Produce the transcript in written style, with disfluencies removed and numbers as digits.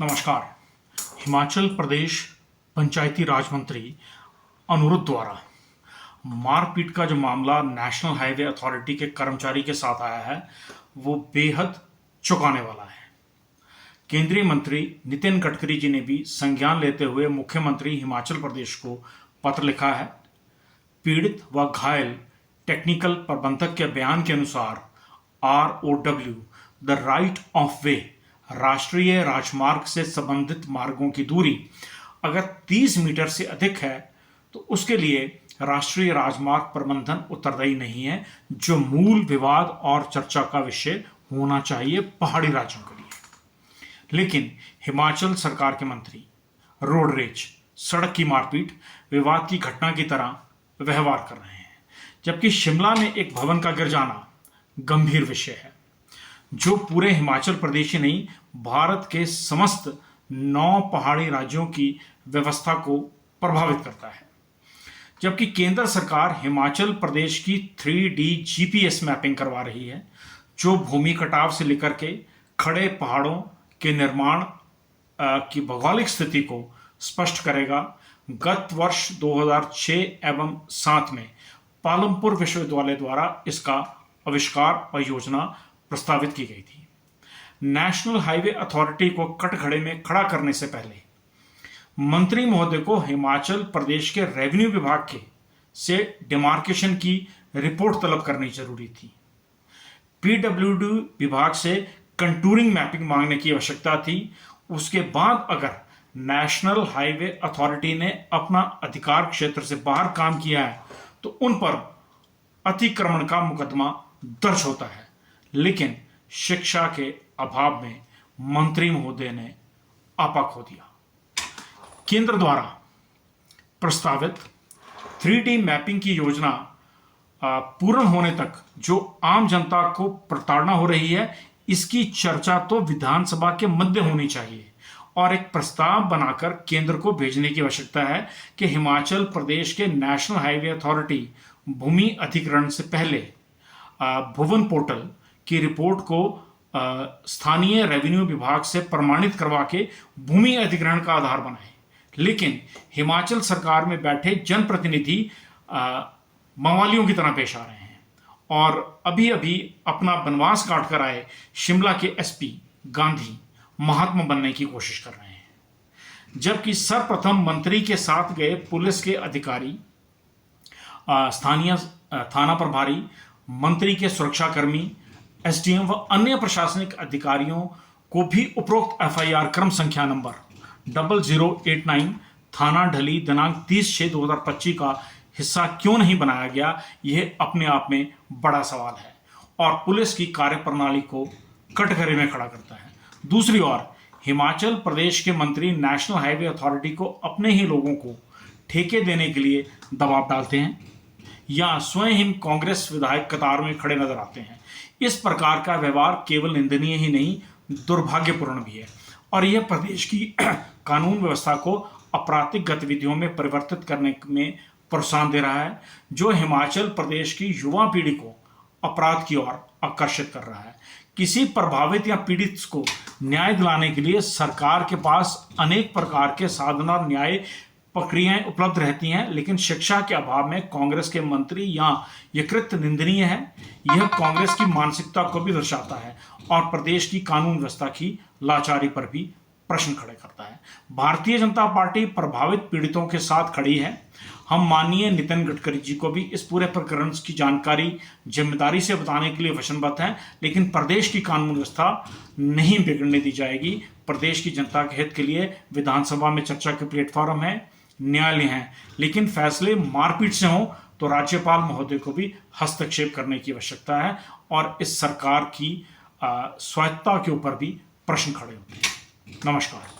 नमस्कार। हिमाचल प्रदेश पंचायती राज मंत्री अनुरुद्ध द्वारा मारपीट का जो मामला नेशनल हाईवे अथॉरिटी के कर्मचारी के साथ आया है वो बेहद चौंकाने वाला है। केंद्रीय मंत्री नितिन गडकरी जी ने भी संज्ञान लेते हुए मुख्यमंत्री हिमाचल प्रदेश को पत्र लिखा है। पीड़ित व घायल टेक्निकल प्रबंधक के बयान के अनुसार ROW द राइट ऑफ वे राष्ट्रीय राजमार्ग से संबंधित मार्गों की दूरी अगर 30 मीटर से अधिक है तो उसके लिए राष्ट्रीय राजमार्ग प्रबंधन उत्तरदायी नहीं है, जो मूल विवाद और चर्चा का विषय होना चाहिए पहाड़ी राज्यों के लिए। लेकिन हिमाचल सरकार के मंत्री रोड रेज, सड़क की मारपीट विवाद की घटना की तरह व्यवहार कर रहे हैं, जबकि शिमला में एक भवन का गिर जाना गंभीर विषय है जो पूरे हिमाचल प्रदेश ही नहीं भारत के समस्त 9 पहाड़ी राज्यों की व्यवस्था को प्रभावित करता है। जबकि केंद्र सरकार हिमाचल प्रदेश की 3D GPS मैपिंग करवा रही है जो भूमि कटाव से लेकर के खड़े पहाड़ों के निर्माण की भौगोलिक स्थिति को स्पष्ट करेगा। गत वर्ष 2006 एवं 7 में पालमपुर विश्वविद्यालय द्वारा इसका आविष्कार और योजना प्रस्तावित की गई थी। नेशनल हाईवे अथॉरिटी को कटघरे में खड़ा करने से पहले मंत्री महोदय को हिमाचल प्रदेश के रेवेन्यू विभाग के से डिमार्केशन की रिपोर्ट तलब करनी जरूरी थी। PWD विभाग से कंटूरिंग मैपिंग मांगने की आवश्यकता थी। उसके बाद अगर नेशनल हाईवे अथॉरिटी ने अपना अधिकार क्षेत्र से बाहर काम किया है तो उन पर अतिक्रमण का मुकदमा दर्ज होता है। लेकिन शिक्षा के अभाव में मंत्री महोदय ने आपा खो दिया। केंद्र द्वारा प्रस्तावित 3D मैपिंग की योजना पूर्ण होने तक जो आम जनता को प्रताड़ना हो रही है, इसकी चर्चा तो विधानसभा के मध्य होनी चाहिए और एक प्रस्ताव बनाकर केंद्र को भेजने की आवश्यकता है कि हिमाचल प्रदेश के नेशनल हाईवे अथॉरिटी भूमि अधिग्रहण से पहले भुवन पोर्टल की रिपोर्ट को स्थानीय रेवेन्यू विभाग से प्रमाणित करवा के भूमि अधिग्रहण का आधार बनाए। लेकिन हिमाचल सरकार में बैठे जनप्रतिनिधि मवालियों की तरह पेश आ रहे हैं और अभी अभी अपना बनवास काट कर आए शिमला के SP गांधी महात्मा बनने की कोशिश कर रहे हैं। जबकि सर्वप्रथम मंत्री के साथ गए पुलिस के अधिकारी, स्थानीय थाना प्रभारी, मंत्री के सुरक्षाकर्मी, SDM व अन्य प्रशासनिक अधिकारियों को भी उपरोक्त FIR क्रम संख्या नंबर 0089 थाना ढली दिनांक 30/6/2025 का हिस्सा क्यों नहीं बनाया गया, यह अपने आप में बड़ा सवाल है और पुलिस की कार्यप्रणाली को कटघरे में खड़ा करता है। दूसरी ओर हिमाचल प्रदेश के मंत्री नेशनल हाईवे अथॉरिटी को अपने ही लोगों को ठेके देने के लिए दबाव डालते हैं या स्वयं ही कांग्रेस विधायक कतार में खड़े नजर आते हैं। इस प्रकार का व्यवहार केवल निंदनीय ही नहीं, दुर्भाग्यपूर्ण भी है और यह प्रदेश की कानून व्यवस्था को आपराधिक गतिविधियों में परिवर्तित करने में प्रोत्साहन दे रहा है, जो हिमाचल प्रदेश की युवा पीढ़ी को अपराध की ओर आकर्षित कर रहा है। किसी प्रभावित या पीड़ित को न्याय दिलाने के लिए सरकार के पास अनेक प्रकार के साधन और न्याय प्रक्रियाएं उपलब्ध रहती हैं, लेकिन शिक्षा के अभाव में कांग्रेस के मंत्री यह कृत्य निंदनीय है। यह कांग्रेस की मानसिकता को भी दर्शाता है और प्रदेश की कानून व्यवस्था की लाचारी पर भी प्रश्न खड़े करता है। भारतीय जनता पार्टी प्रभावित पीड़ितों के साथ खड़ी है। हम माननीय नितिन गडकरी जी को भी इस पूरे प्रकरण की जानकारी जिम्मेदारी से बताने के लिए वचनबद्ध हैं, लेकिन प्रदेश की कानून व्यवस्था नहीं बिगड़ने दी जाएगी। प्रदेश की जनता के हित के लिए विधानसभा में चर्चा के प्लेटफॉर्म है, न्यायालय हैं, लेकिन फैसले मारपीट से हों तो राज्यपाल महोदय को भी हस्तक्षेप करने की आवश्यकता है और इस सरकार की स्वायत्ता के ऊपर भी प्रश्न खड़े होते हैं। नमस्कार।